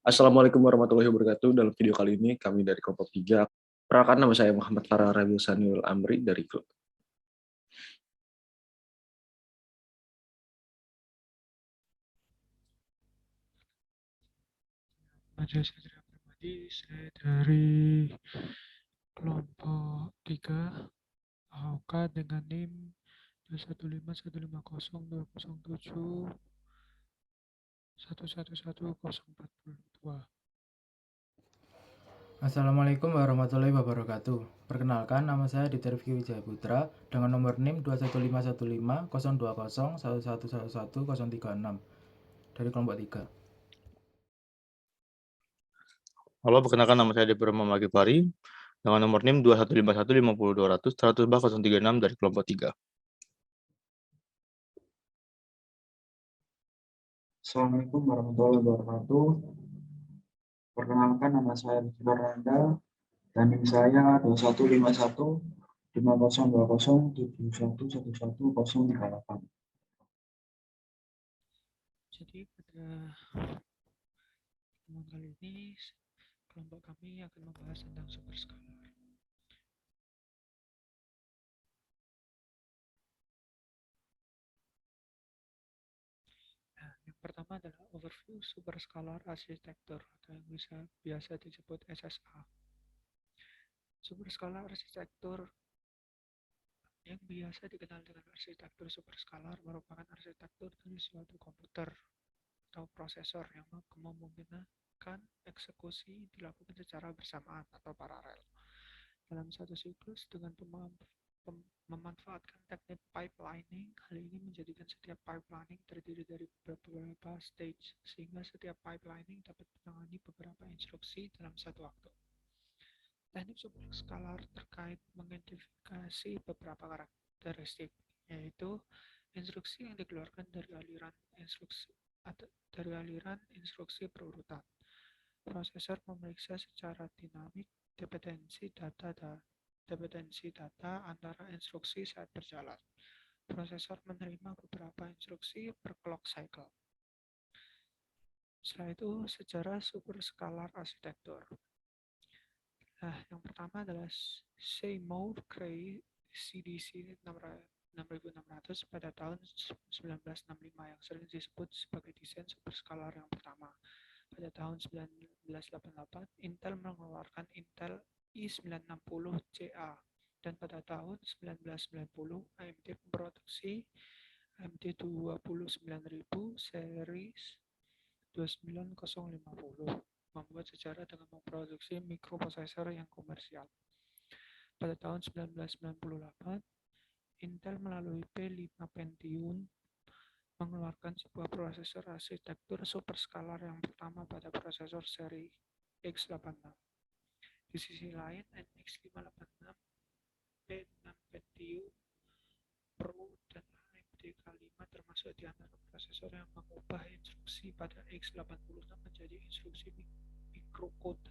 Assalamualaikum warahmatullahi wabarakatuh. Dalam video kali ini kami dari kelompok 3. Perkenalkan, nama saya Muhammad Farah Rabiul Saniul Amri dari Saya Satria Pribadi, saya dari kelompok 3 AOK dengan NIM 2151507111042. Assalamualaikum warahmatullahi wabarakatuh. Perkenalkan, nama saya Dita Rifki Wijaya Putra dengan nomor NIM 215150201111036 dari kelompok 3. Halo, perkenalkan nama saya Depi Roma Magipari dengan nomor NIM 215150200 dari kelompok 3. Assalamualaikum warahmatullahi wabarakatuh. Perkenalkan, nama saya Rizky Randa dan NIM saya 2151502071111038. Jadi pada pertemuan kali ini kelompok kami akan membahas tentang superskalar. Nah, yang pertama adalah overview superskalar arsitektur atau yang biasa disebut SSA. Superskalar arsitektur yang biasa dikenal dengan arsitektur superskalar merupakan arsitektur dari suatu komputer atau prosesor yang memungkinkan eksekusi dilakukan secara bersamaan atau paralel dalam satu siklus dengan memanfaatkan teknik pipelining. Hal ini menjadikan setiap pipelining terdiri dari beberapa stage, sehingga setiap pipelining dapat menangani beberapa instruksi dalam satu waktu. Teknik superskalar terkait mengidentifikasi beberapa karakteristik, yaitu instruksi yang dikeluarkan dari aliran instruksi berurutan. Prosesor memeriksa secara dinamik dependensi data antara instruksi saat berjalan. Prosesor menerima beberapa instruksi per clock cycle. Setelah itu, sejarah superskalar arsitektur. Nah, yang pertama adalah Seymour Cray CDC 6600 pada tahun 1965 yang sering disebut sebagai desain superskalar yang pertama. Pada tahun 1988, Intel mengeluarkan Intel i960CA dan pada tahun 1990 AMD memproduksi AMD 29000 series 29050, membuat sejarah dengan memproduksi mikroprosesor yang komersial. Pada tahun 1998, Intel melalui P5 Pentium mengeluarkan sebuah prosesor arsitektur superskalar yang pertama pada prosesor seri x86. Di sisi lain, NX586, P6 Pentium Pro, dan AMD K5 termasuk di antara prosesor yang mengubah instruksi pada x86 menjadi instruksi microcode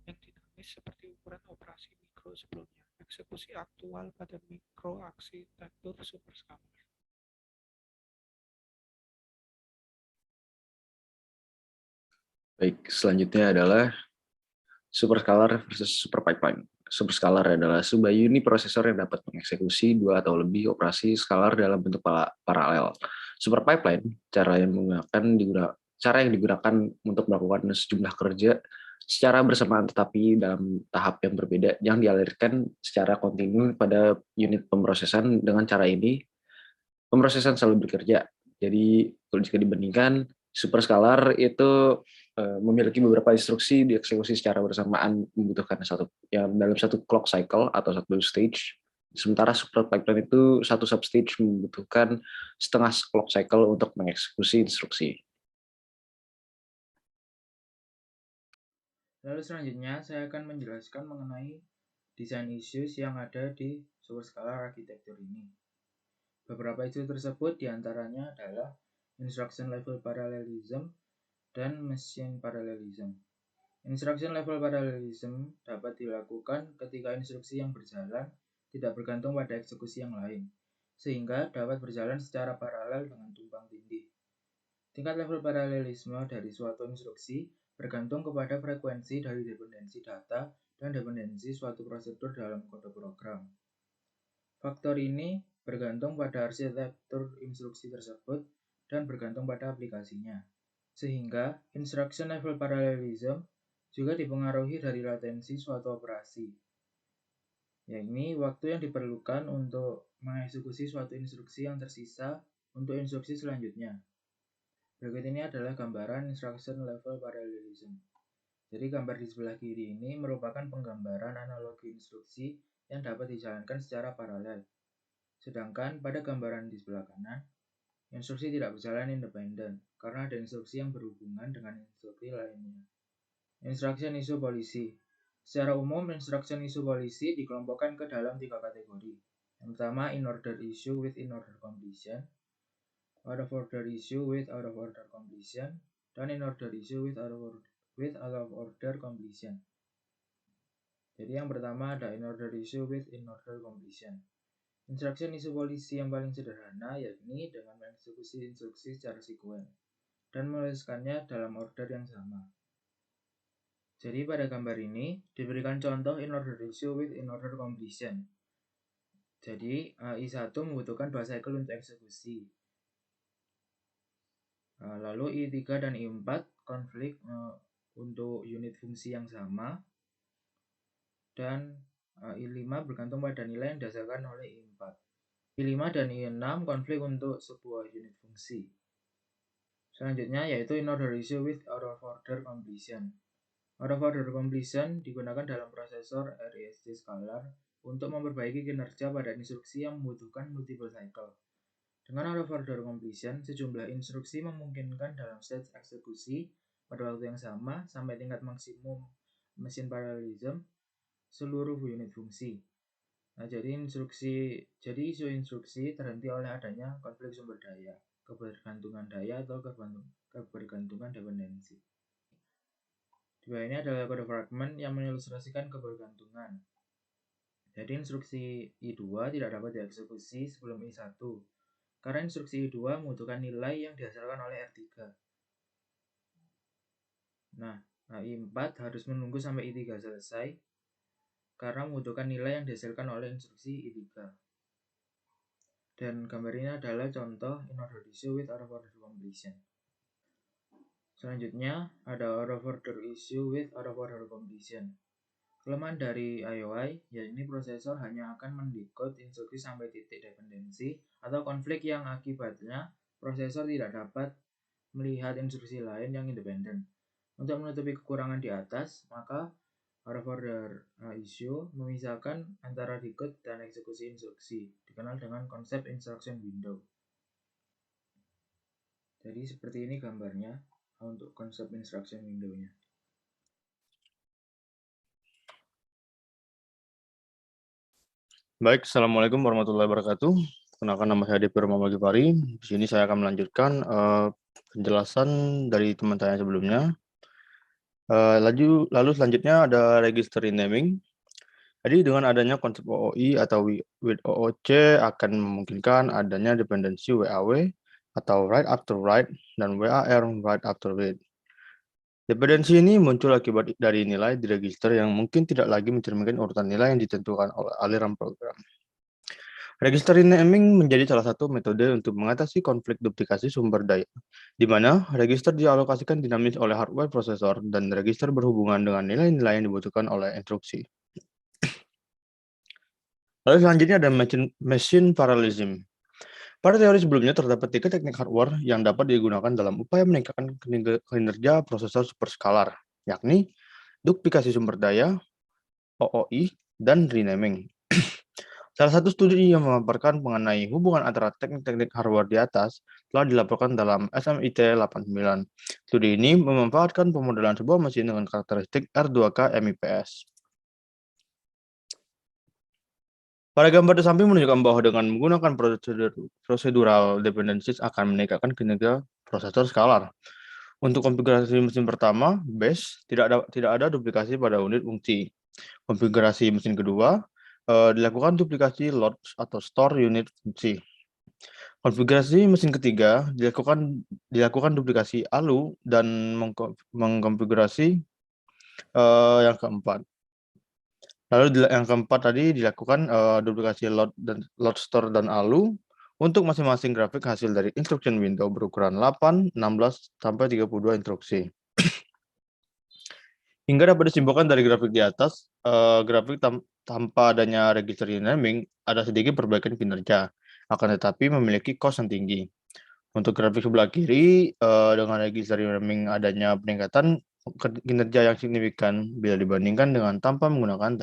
yang dinamis seperti ukuran operasi mikro sebelumnya. Eksekusi aktual pada mikroarsitektur superskalar. Baik, selanjutnya adalah superskalar versus super pipeline. Superskalar adalah sebuah unit prosesor yang dapat mengeksekusi dua atau lebih operasi skalar dalam bentuk paralel. Super pipeline, cara yang digunakan untuk melakukan sejumlah kerja secara bersamaan tetapi dalam tahap yang berbeda yang dialirkan secara kontinu pada unit pemrosesan. Dengan cara ini, pemrosesan selalu bekerja. Jadi kalau jika dibandingkan, superskalar itu memiliki beberapa instruksi dieksekusi secara bersamaan, membutuhkan dalam satu clock cycle atau satu stage. Sementara super pipeline itu satu substage membutuhkan setengah clock cycle untuk mengeksekusi instruksi. Lalu selanjutnya saya akan menjelaskan mengenai desain issues yang ada di superskalar arsitektur ini. Beberapa isu tersebut diantaranya adalah instruction level parallelism dan machine parallelism. Instruction level parallelism dapat dilakukan ketika instruksi yang berjalan tidak bergantung pada eksekusi yang lain, sehingga dapat berjalan secara paralel dengan tumpang tindih. Tingkat level paralelisme dari suatu instruksi bergantung kepada frekuensi dari dependensi data dan dependensi suatu prosedur dalam kode program. Faktor ini bergantung pada arsitektur instruksi tersebut dan bergantung pada aplikasinya. Sehingga instruction level parallelism juga dipengaruhi dari latensi suatu operasi, yakni waktu yang diperlukan untuk mengeksekusi suatu instruksi yang tersisa untuk instruksi selanjutnya. Berikut ini adalah gambaran instruction level parallelism. Jadi gambar di sebelah kiri ini merupakan penggambaran analogi instruksi yang dapat dijalankan secara paralel. Sedangkan pada gambaran di sebelah kanan, instruksi tidak berjalan independen karena ada instruksi yang berhubungan dengan instruksi lainnya. Instruction isopolicy. Secara umum, instruction isopolicy dikelompokkan ke dalam 3 kategori. Yang pertama, in-order issue with in-order completion, out-of-order issue with out-of-order completion, dan in-order issue with out-of-order completion. Jadi yang pertama ada in-order issue with in-order completion. Instruction isopolicy yang paling sederhana yakni dengan mengeksekusi instruksi secara sekuen dan menuliskannya dalam order yang sama. Jadi pada gambar ini diberikan contoh in-order issue with in-order completion. Jadi I1 membutuhkan 2 cycle untuk eksekusi. Lalu I3 dan I4 konflik untuk unit fungsi yang sama, dan I5 bergantung pada nilai yang didasarkan oleh I4. I5 dan I6 konflik untuk sebuah unit fungsi. Selanjutnya yaitu in-order issue with out-of-order completion. Out-of-order completion digunakan dalam prosesor RISC scalar untuk memperbaiki kinerja pada instruksi yang membutuhkan multiple cycle. Dengan out-of-order completion, sejumlah instruksi memungkinkan dalam stage eksekusi pada waktu yang sama sampai tingkat maksimum machine parallelism seluruh unit fungsi. Nah, jadi isu instruksi terhenti oleh adanya konflik sumber daya, kebergantungan daya atau kebergantungan dependensi. Di bawah ini adalah kode fragment yang mengilustrasikan kebergantungan. Jadi instruksi I2 tidak dapat dieksekusi sebelum I1. Karena instruksi I2 membutuhkan nilai yang dihasilkan oleh R3. Nah, I4 harus menunggu sampai I3 selesai karena membutuhkan nilai yang dihasilkan oleh instruksi I3. Dan gambar ini adalah contoh in-order issue with out-of-order completion. Selanjutnya, ada out-of-order issue with out-of-order completion. Kelemahan dari IOI, yakni prosesor hanya akan mendekode instruksi sampai titik dependensi atau konflik yang akibatnya prosesor tidak dapat melihat instruksi lain yang independen. Untuk menutupi kekurangan di atas, maka out-of-order issue memisahkan antara decode dan eksekusi instruksi, dikenal dengan konsep instruction window. Jadi seperti ini gambarnya untuk konsep instruction window-nya. Baik, Assalamualaikum warahmatullahi wabarakatuh. Kenalkan, nama saya Depi Roma Magipari. Di sini saya akan melanjutkan penjelasan dari teman saya sebelumnya. Lalu selanjutnya ada register renaming. Jadi dengan adanya konsep OOI atau with OOC akan memungkinkan adanya dependensi WAW atau write after write dan WAR write after read. Dependensi ini muncul akibat dari nilai di register yang mungkin tidak lagi mencerminkan urutan nilai yang ditentukan oleh aliran program. Register renaming menjadi salah satu metode untuk mengatasi konflik duplikasi sumber daya, di mana register dialokasikan dinamis oleh hardware prosesor dan register berhubungan dengan nilai-nilai yang dibutuhkan oleh instruksi. Lalu selanjutnya ada machine parallelism. Pada teori sebelumnya terdapat 3 teknik hardware yang dapat digunakan dalam upaya meningkatkan kinerja prosesor superskalar, yakni duplikasi sumber daya, OOI, dan renaming. Salah satu studi yang memaparkan mengenai hubungan antara teknik-teknik hardware di atas telah dilaporkan dalam SMIT 89. Studi ini memanfaatkan pemodelan sebuah mesin dengan karakteristik R2K MIPS. Pada gambar di samping menunjukkan bahwa dengan menggunakan procedural dependencies akan meningkatkan kinerja prosesor skalar. Untuk konfigurasi mesin pertama, base, tidak ada duplikasi pada unit fungsi. Konfigurasi mesin kedua, dilakukan duplikasi load atau store unit fungsi. Konfigurasi mesin ketiga dilakukan duplikasi ALU dan mengkonfigurasi yang keempat. Lalu yang keempat tadi dilakukan duplikasi load store dan ALU untuk masing-masing grafik hasil dari instruction window berukuran 8, 16, sampai 32 instruksi. Hingga dapat disimpulkan dari grafik di atas, grafik tanpa adanya register renaming ada sedikit perbaikan kinerja, akan tetapi memiliki cost yang tinggi. Untuk grafik sebelah kiri, dengan register renaming adanya peningkatan kinerja yang signifikan bila dibandingkan dengan tanpa menggunakan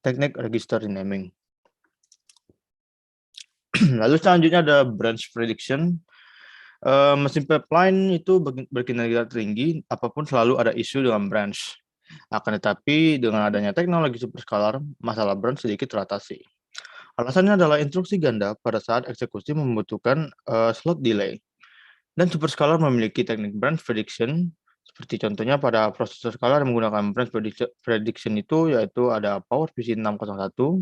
teknik register renaming. Lalu selanjutnya ada branch prediction. Mesin pipeline itu berkinerja tinggi, apapun selalu ada isu dengan branch. Akan tetapi dengan adanya teknologi superscalar, masalah branch sedikit teratasi. Alasannya adalah instruksi ganda pada saat eksekusi membutuhkan slot delay. Dan superscalar memiliki teknik branch prediction, seperti contohnya pada prosesor scalar yang menggunakan branch prediction itu, yaitu ada PowerPC 601,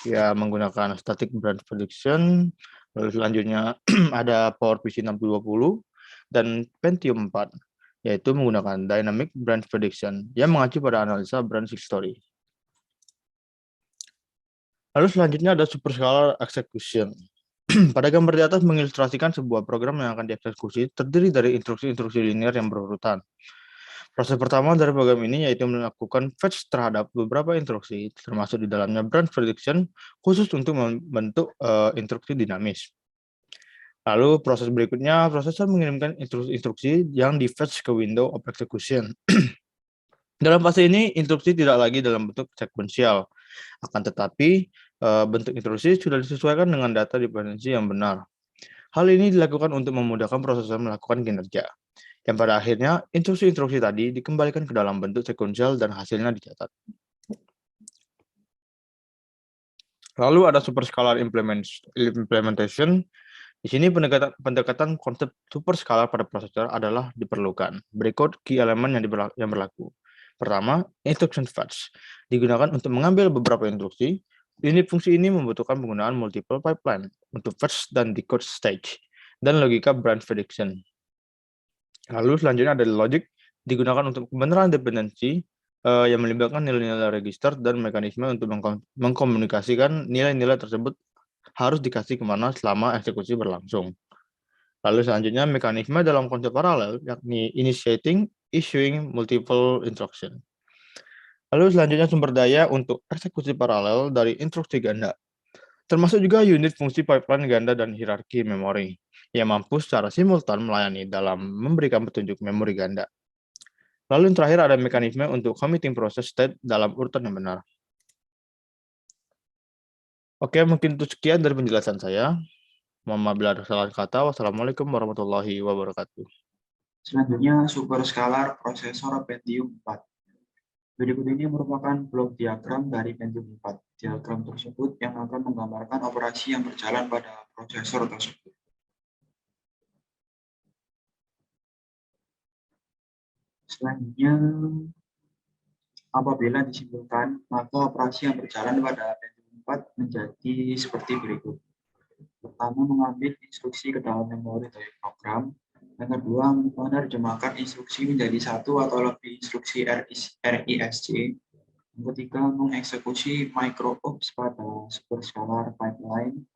ya menggunakan static branch prediction. Lalu selanjutnya ada PowerPC 620 dan Pentium 4, yaitu menggunakan dynamic branch prediction yang mengacu pada analisa branch history. Lalu selanjutnya ada superscalar execution. Pada gambar di atas mengilustrasikan sebuah program yang akan dieksekusi terdiri dari instruksi-instruksi linear yang berurutan. Proses pertama dari program ini yaitu melakukan fetch terhadap beberapa instruksi, termasuk di dalamnya branch prediction, khusus untuk membentuk instruksi dinamis. Lalu proses berikutnya, prosesor mengirimkan instruksi-instruksi yang di-fetch ke window of execution. Dalam fase ini, instruksi tidak lagi dalam bentuk sekuensial, akan tetapi bentuk instruksi sudah disesuaikan dengan data dependensi yang benar. Hal ini dilakukan untuk memudahkan prosesor melakukan kinerja, yang pada akhirnya instruksi-instruksi tadi dikembalikan ke dalam bentuk sekuensial dan hasilnya dicatat. Lalu ada superscalar implementation. Di sini pendekatan konsep superscalar pada prosesor adalah diperlukan. Berikut key elemen yang berlaku. Pertama, instruction fetch. Digunakan untuk mengambil beberapa instruksi. Unit fungsi ini membutuhkan penggunaan multiple pipeline untuk fetch dan decode stage, dan logika branch prediction. Lalu selanjutnya ada logic, digunakan untuk pembenaran dependensi yang melibatkan nilai-nilai register dan mekanisme untuk mengkomunikasikan nilai-nilai tersebut harus dikasih kemana selama eksekusi berlangsung. Lalu selanjutnya mekanisme dalam konsep paralel, yakni initiating, issuing multiple instruction. Lalu selanjutnya sumber daya untuk eksekusi paralel dari instruksi ganda, termasuk juga unit fungsi pipeline ganda dan hierarki memori, yang mampu secara simultan melayani dalam memberikan petunjuk memori ganda. Lalu yang terakhir ada mekanisme untuk committing proses state dalam urutan yang benar. Oke, mungkin itu sekian dari penjelasan saya. Mohon maaf bila ada salah kata. Wassalamualaikum warahmatullahi wabarakatuh. Selanjutnya, superscalar prosesor Pentium 4. Berikut ini merupakan blok diagram dari Pentium 4. Diagram tersebut yang akan menggambarkan operasi yang berjalan pada prosesor tersebut. Selanjutnya, apabila disimpulkan, maka operasi yang berjalan pada Pentium 4 menjadi seperti berikut. Pertama, mengambil instruksi ke dalam memori dari program. Yang kedua, menerjemahkan instruksi menjadi satu atau lebih instruksi RISC. Yang ketiga, mengeksekusi micro-ops pada superscalar pipeline.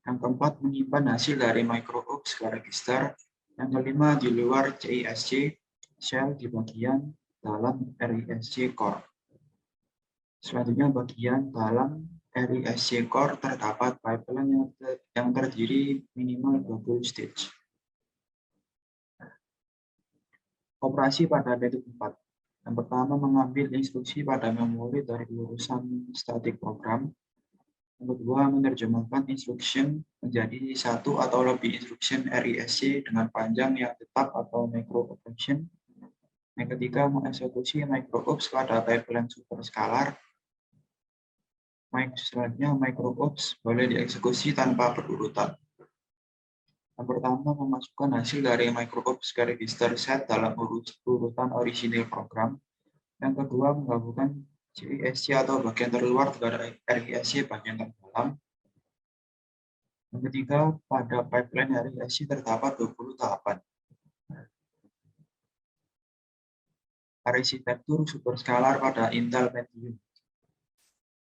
Yang keempat, menyimpan hasil dari micro-ops ke register. Yang kelima, di luar CISC, shell di bagian dalam RISC core. Selanjutnya, bagian dalam RISC core terdapat pipeline yang terdiri minimal 20 stage. Operasi pada Pentium 4. Yang pertama, mengambil instruksi pada memori dari urusan static program. Yang kedua, menerjemahkan instruction menjadi satu atau lebih instruction RISC dengan panjang yang tetap atau micro operation. Yang ketiga, mengeksekusi micro-ops pada pipeline superscalar. Selanjutnya, micro-ops boleh dieksekusi tanpa berurutan. Yang pertama, memasukkan hasil dari micro-ops ke register set dalam urutan orisinil program. Yang kedua, menggabungkan CISC atau bagian terluar dengan RISC bagian terdalam. Yang ketiga, pada pipeline RISC terdapat 20 tahapan. Arsitektur superskalar pada Intel Pentium.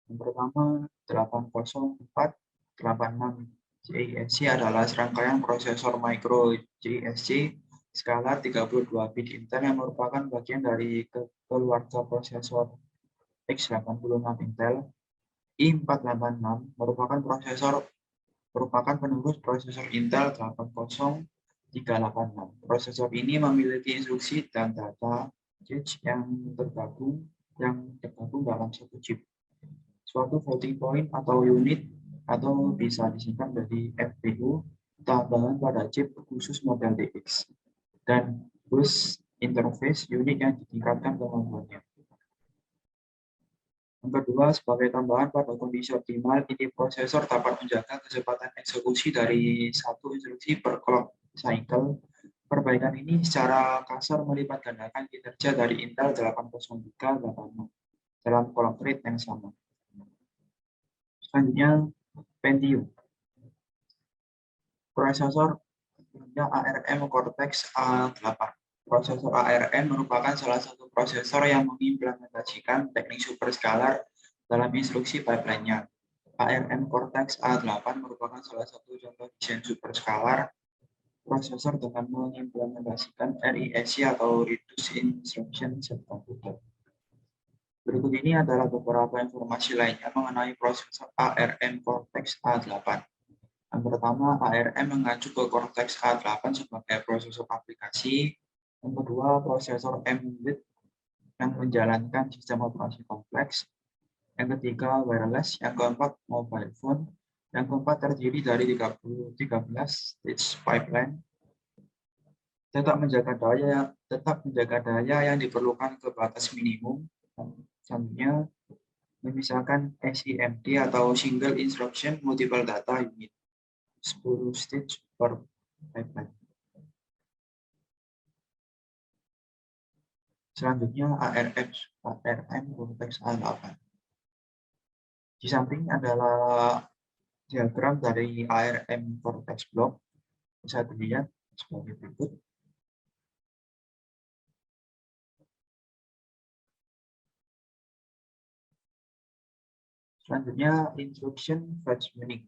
Yang pertama, 800486 JSC adalah serangkaian prosesor micro JSC skalar 32 bit Intel yang merupakan bagian dari keluarga prosesor x86 Intel. i486 merupakan penerus prosesor Intel 80386. Prosesor ini memiliki instruksi dan data cache yang tergabung dalam satu chip. Suatu floating point atau unit atau bisa disingkat dari FPU tambahan pada chip khusus model DX dan bus interface unit yang ditingkatkan kemampuannya. Yang kedua, sebagai tambahan pada kondisi optimal, ini prosesor dapat menjaga kecepatan eksekusi dari satu instruksi per clock cycle. Perbaikan ini secara kasar melipat gandakan kinerja dari Intel 80386 dalam clock rate yang sama. Selanjutnya, Pentium. Prosesor ARM Cortex A8. Prosesor ARM merupakan salah satu prosesor yang mengimplementasikan teknik superskalar dalam instruksi pipeline-nya. ARM Cortex A8 merupakan salah satu contoh desain superskalar prosesor dengan mengimplementasikan RISC atau Reduced Instruction Set Computer. Berikut ini adalah beberapa informasi lainnya mengenai prosesor ARM Cortex A8. Yang pertama, ARM mengacu ke Cortex A8 sebagai prosesor aplikasi. Yang kedua, prosesor embedded yang menjalankan sistem operasi kompleks. Yang ketiga, wireless. Yang keempat, mobile phone. Yang keempat, terdiri dari 13 stage pipeline. Tetap menjaga daya yang diperlukan ke batas minimum. Selanjutnya, memisahkan SIMD atau Single Instruction Multiple Data Unit. 10 stage per pipeline. Selanjutnya, ARM Cortex A8. Di samping adalah diagram dari ARM Cortex Block. Bisa dilihat sebagai berikut. Selanjutnya, instruction fetch unit.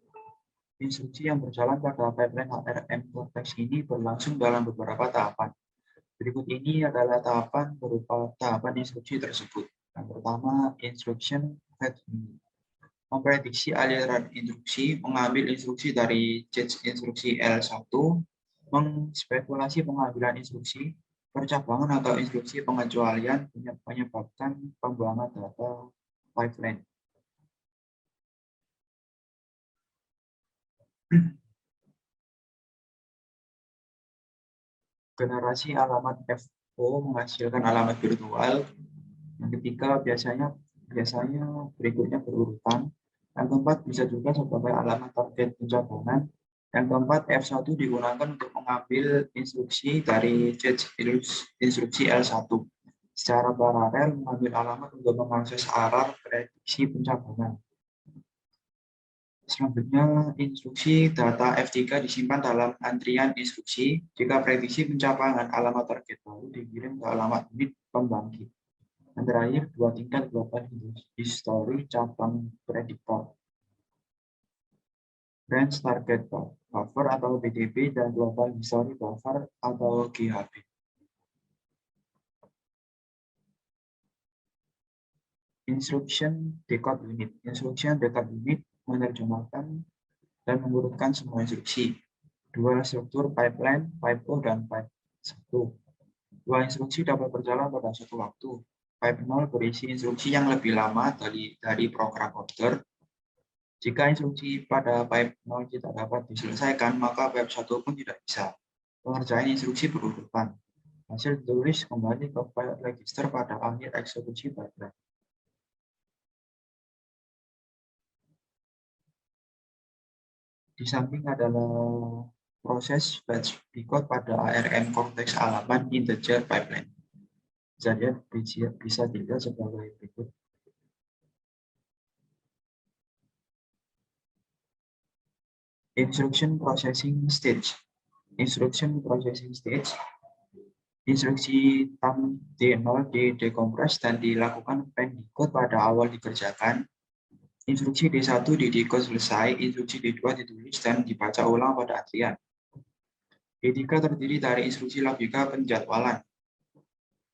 Instruksi yang berjalan pada pipeline ARM Cortex ini berlangsung dalam beberapa tahapan. Berikut ini adalah tahapan instruksi tersebut. Yang pertama, instruction fetch unit. Memprediksi aliran instruksi, mengambil instruksi dari cache instruksi L1, mengspekulasi pengambilan instruksi, percabangan atau instruksi pengecualian menyebabkan pembuangan data pipeline. Generasi alamat FO menghasilkan alamat virtual. Yang ketiga biasanya berikutnya berurutan. Yang keempat bisa juga sebagai alamat target pencabangan. Yang keempat, F1 digunakan untuk mengambil instruksi dari cache instruksi L1. Secara paralel mengambil alamat untuk mengakses arah prediksi pencabangan. Selanjutnya, instruksi data F3 disimpan dalam antrian instruksi. Jika prediksi pencabangan alamat target baru dikirim ke alamat unit pembangkit. Yang terakhir, dua tingkat global history cabang prediktor. Branch target buffer atau BTB dan global history buffer atau GHB. Instruction decode unit. Instruction decode unit menerjemahkan dan mengurutkan semua instruksi. Dua struktur pipeline, pipe O dan pipe 1. Dua instruksi dapat berjalan pada satu waktu. Pipe 0 berisi instruksi yang lebih lama dari program order. Jika instruksi pada pipe 0 tidak dapat diselesaikan, maka pipe 1 pun tidak bisa. Pengerjaan instruksi berurutan. Hasil ditulis kembali ke file register pada akhir eksekusi pipeline. Di samping adalah proses batch decode pada ARM Cortex A8 integer pipeline. Jadi bisa dilihat sebagai berikut. Instruction Processing Stage. Instruction Processing Stage. Instruksi tam D0 didekompres dan dilakukan pen decode pada awal dikerjakan. Instruksi D1 didekode selesai, instruksi D2 ditulis dan dibaca ulang pada antrian. D3 terdiri dari instruksi logika penjadwalan,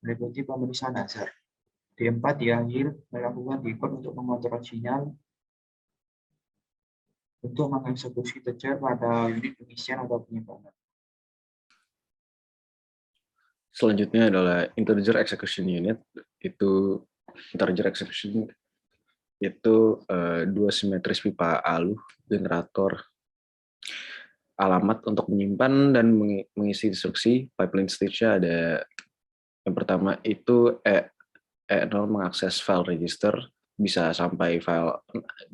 meliputi pemeriksaan dasar. D4 di akhir melakukan decode untuk mengontrol sinyal untuk mengeksekusi tecer pada unit pengisian atau penyimpanan. Selanjutnya adalah integer execution unit. Itu integer execution itu dua simetris pipa alu, generator, alamat untuk menyimpan dan mengisi instruksi. Pipeline stage-nya ada yang pertama itu E0 mengakses file register, bisa sampai 6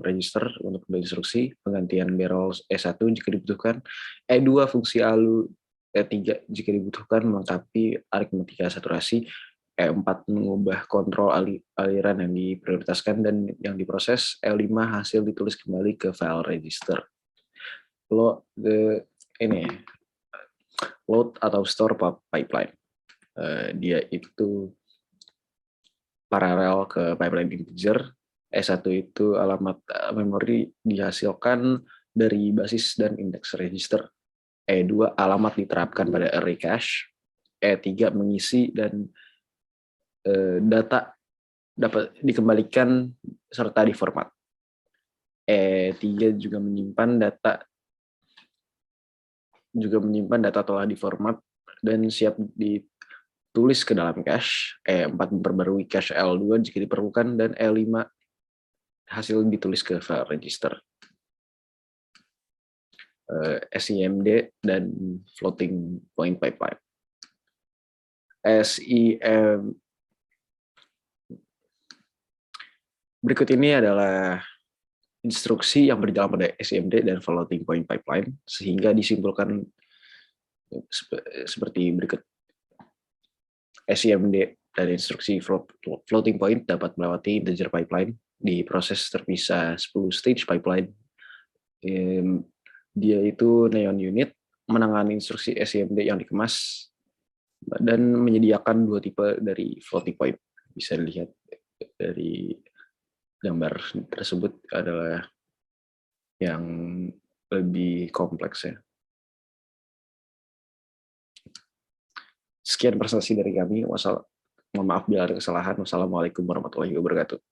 register untuk instruksi, penggantian barrel E1 jika dibutuhkan, E2 fungsi alu, E3 jika dibutuhkan melengkapi aritmatika saturasi, E4 mengubah kontrol aliran yang diprioritaskan dan yang diproses, E5 hasil ditulis kembali ke file register. Load atau store pipeline. Dia itu paralel ke pipeline integer. E1 itu alamat memori dihasilkan dari basis dan indeks register. E2 alamat diterapkan pada array cache. E3 mengisi dan data dapat dikembalikan serta diformat. E3 juga menyimpan data telah diformat dan siap ditulis ke dalam cache. E4 memperbarui cache L2 jika diperlukan, dan E5 hasil ditulis ke file register. SIMD dan floating point pipeline. Berikut ini adalah instruksi yang berjalan pada SIMD dan floating point pipeline, sehingga disimpulkan seperti berikut. SIMD dari instruksi floating point dapat melewati integer pipeline di proses terpisah 10 stage pipeline. Dia itu neon unit, menangani instruksi SIMD yang dikemas dan menyediakan dua tipe dari floating point. Bisa dilihat dari gambar tersebut adalah yang lebih kompleks ya. Sekian presentasi dari kami. Mohon maaf bila ada kesalahan. Wassalamualaikum warahmatullahi wabarakatuh.